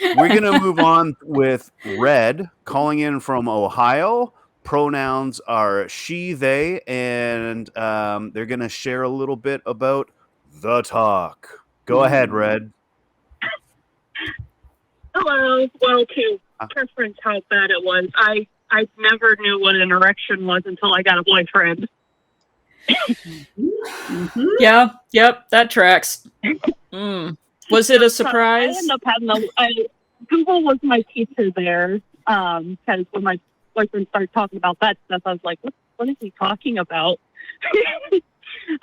We're going to move on with Red, calling in from Ohio. Pronouns are she, they, and they're going to share a little bit about the talk. Go ahead, Red. Hello. Well, to preference how bad it was, I never knew what an erection was until I got a boyfriend. Yeah, yep, that tracks. Was it a surprise? I ended up having Google was my teacher there, because when my boyfriend started talking about that stuff, I was like, what is he talking about?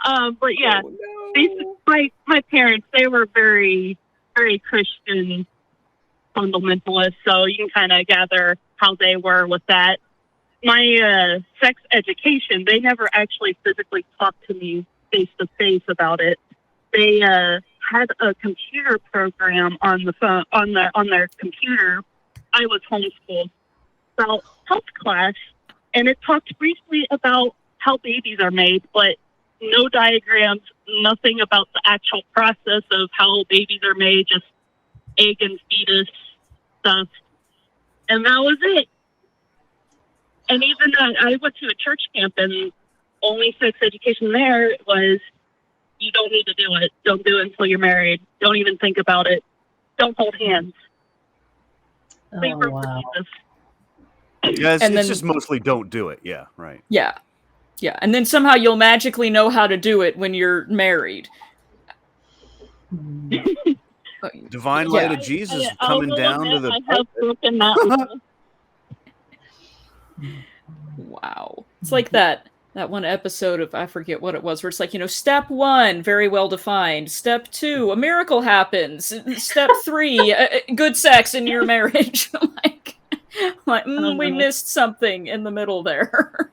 But yeah, my parents, they were very, very Christian fundamentalists, so you can kind of gather how they were with that. My sex education, they never actually physically talked to me face to face about it. They had a computer program on the phone, on their computer. I was homeschooled, about health class, and it talked briefly about how babies are made, but no diagrams, nothing about the actual process of how babies are made, just egg and fetus stuff. And that was it. And even I went to a church camp, and only sex education there was, you don't need to do it. Don't do it until you're married. Don't even think about it. Don't hold hands. Oh, wow. Yeah, it's just mostly don't do it. Yeah, right. Yeah. Yeah. And then somehow you'll magically know how to do it when you're married. Divine light of Jesus coming down to the... I have broken that. Wow. It's like that one episode of, I forget what it was, where it's like, step 1, very well defined. Step 2, a miracle happens. Step 3, good sex in your marriage. We missed something in the middle there.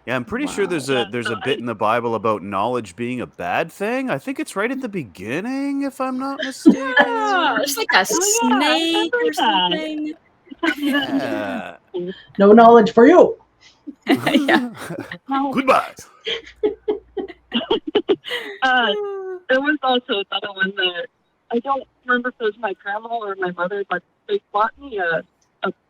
Yeah, I'm pretty sure there's a bit in the Bible about knowledge being a bad thing. I think it's right at the beginning, if I'm not mistaken. It's like a snake or something. Yeah. No knowledge for you. Yeah. Goodbye. There was also another one that I don't remember if it was my grandma or my mother, but they bought me a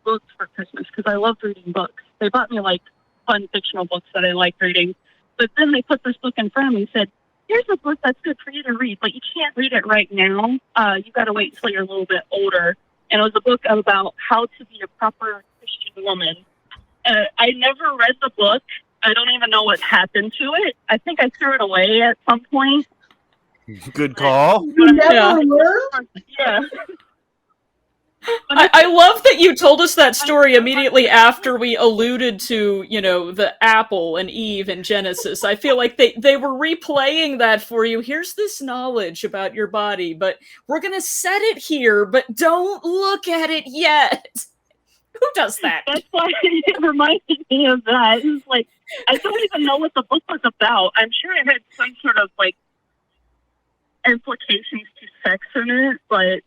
book for Christmas because I loved reading books. They bought me like fun fictional books that I like reading. But then they put this book in front of me and said, here's a book that's good for you to read, but you can't read it right now. You got to wait until you're a little bit older. And it was a book about how to be a proper Christian woman. I never read the book. I don't even know what happened to it. I think I threw it away at some point. Good call. You never learned? Yeah. I love that you told us that story immediately after we alluded to, the apple and Eve in Genesis. I feel like they were replaying that for you. Here's this knowledge about your body, but we're going to set it here, but don't look at it yet. Who does that? That's why it reminded me of that. It's like, I don't even know what the book was about. I'm sure it had some sort of implications to sex in it, but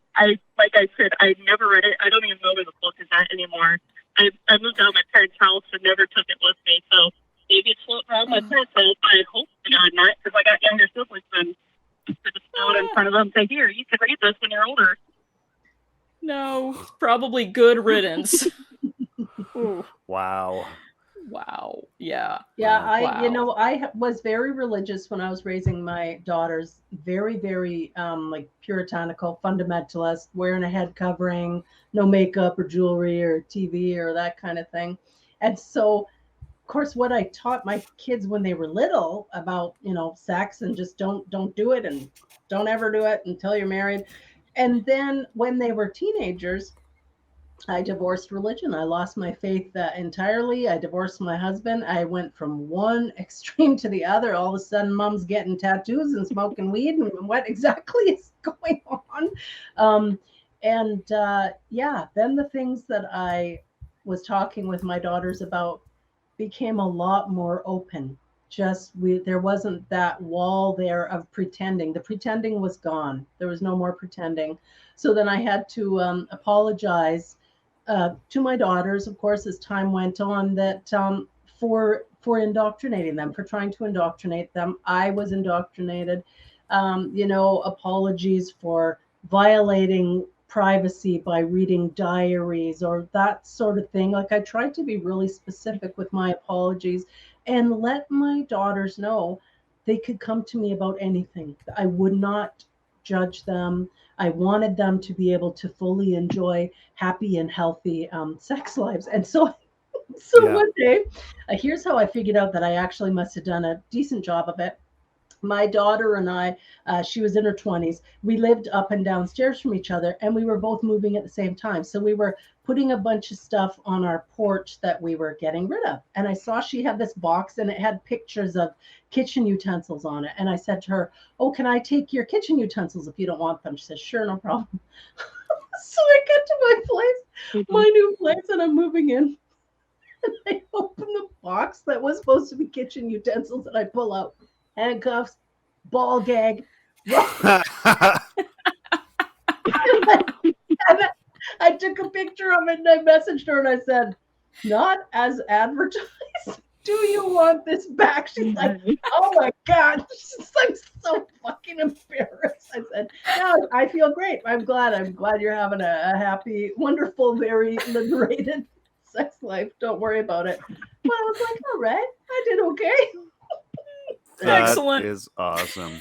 like I said, I never read it. I don't even know where the book is at anymore. I moved out of my parents' house and never took it with me, so maybe it's floating around my parents' house. I hope not, because I got younger siblings and I just throw it in front of them and say, here, you can read this when you're older. No, probably good riddance. Wow. Wow. Yeah. Yeah, Wow. I was very religious when I was raising my daughters. Very, very puritanical, fundamentalist, wearing a head covering, no makeup or jewelry or TV or that kind of thing. And so, of course, what I taught my kids when they were little about, sex and just don't do it and don't ever do it until you're married. And then when they were teenagers, I divorced religion. I lost my faith entirely. I divorced my husband. I went from one extreme to the other. All of a sudden, mom's getting tattoos and smoking weed. And what exactly is going on? Then the things that I was talking with my daughters about became a lot more open. There wasn't that wall there of pretending. The pretending was gone. There was no more pretending. So then I had to apologize to my daughters, of course, as time went on, that for indoctrinating them, for trying to indoctrinate them. I was indoctrinated. Apologies for violating privacy by reading diaries or that sort of thing. Like I tried to be really specific with my apologies and let my daughters know they could come to me about anything. I would not judge them. I wanted them to be able to fully enjoy happy and healthy sex lives. And so, Yeah. one day, here's how I figured out that I actually must have done a decent job of it. My daughter and I, she was in her 20s, we lived up and downstairs from each other, and we were both moving at the same time. So we were putting a bunch of stuff on our porch that we were getting rid of. And I saw she had this box and it had pictures of kitchen utensils on it. And I said to her, "Oh, can I take your kitchen utensils if you don't want them?" She says, "Sure, no problem." So I get to my place, my new place, and I'm moving in. And I open the box that was supposed to be kitchen utensils, and I pull out handcuffs, ball gag. And I took a picture of it and I messaged her and I said, "Not as advertised. Do you want this back?" She's like, "Oh my God." I'm so fucking embarrassed. I said, "No, I feel great. I'm glad you're having a happy, wonderful, very liberated sex life. Don't worry about it." But I was like, all right, I did okay. That Excellent. is awesome.